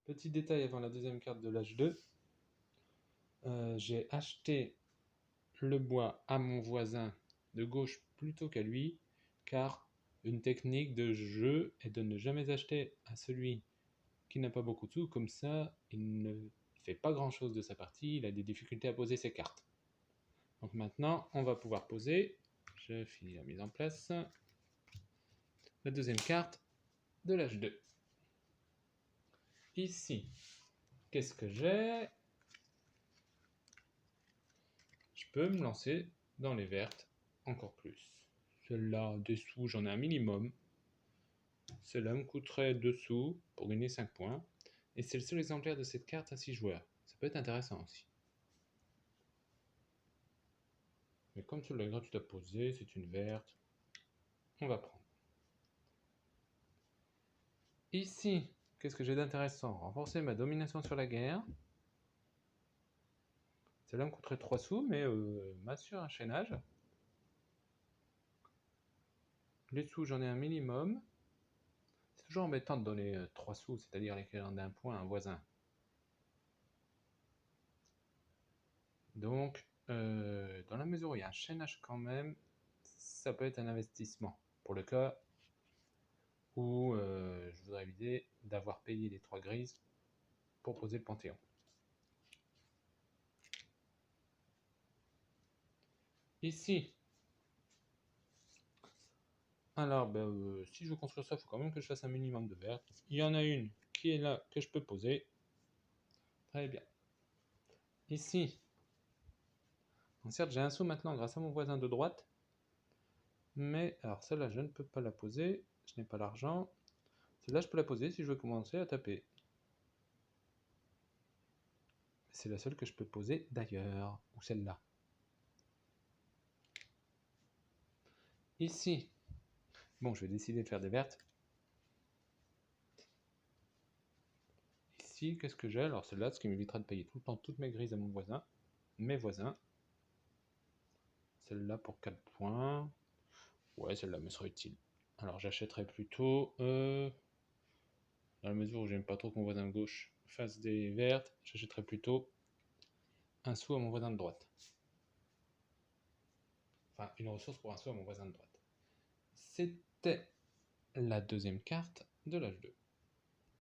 Petit détail avant la deuxième carte de l'âge 2. J'ai acheté le bois à mon voisin de gauche plutôt qu'à lui, car une technique de jeu est de ne jamais acheter à celui qui n'a pas beaucoup de sous, comme ça il ne fait pas grand chose de sa partie, il a des difficultés à poser ses cartes. Donc maintenant on va pouvoir poser, je finis la mise en place, la deuxième carte de l'âge 2. Ici, qu'est-ce que j'ai? Je peux me lancer dans les vertes encore plus. Celle-là, des sous, j'en ai un minimum. Celle-là me coûterait 2 sous pour gagner 5 points. Et c'est le seul exemplaire de cette carte à 6 joueurs. Ça peut être intéressant aussi. Mais comme tu l'as gratuit à poser, c'est une verte. On va prendre. Ici, qu'est-ce que j'ai d'intéressant? Renforcer ma domination sur la guerre. Celle-là me coûterait 3 sous, mais m'assure un chaînage. Les sous, j'en ai un minimum. C'est toujours embêtant de donner 3 sous, c'est-à-dire l'équivalent d'un point à un voisin. Donc, dans la mesure où il y a un chaînage quand même, ça peut être un investissement. Pour le cas où je voudrais éviter d'avoir payé les 3 grises pour poser le Panthéon. Ici, alors si je veux construire ça, il faut quand même que je fasse un minimum de vertes. Il y en a une qui est là que je peux poser. Très bien. Ici, bon, certes j'ai un sou maintenant grâce à mon voisin de droite, mais alors celle-là je ne peux pas la poser, je n'ai pas l'argent. Celle-là je peux la poser si je veux commencer à taper. C'est la seule que je peux poser d'ailleurs, ou celle-là. Ici, bon, je vais décider de faire des vertes. Ici, qu'est-ce que j'ai? Alors celle-là, ce qui m'évitera de payer tout le temps toutes mes grises à mon voisin, mes voisins. Celle-là pour 4 points. Ouais, celle-là me sera utile. Alors j'achèterai plutôt, dans la mesure où j'aime pas trop que mon voisin de gauche fasse des vertes, j'achèterai plutôt un sou à mon voisin de droite. Enfin, une ressource pour un sou à mon voisin de droite. C'était la deuxième carte de l'âge 2.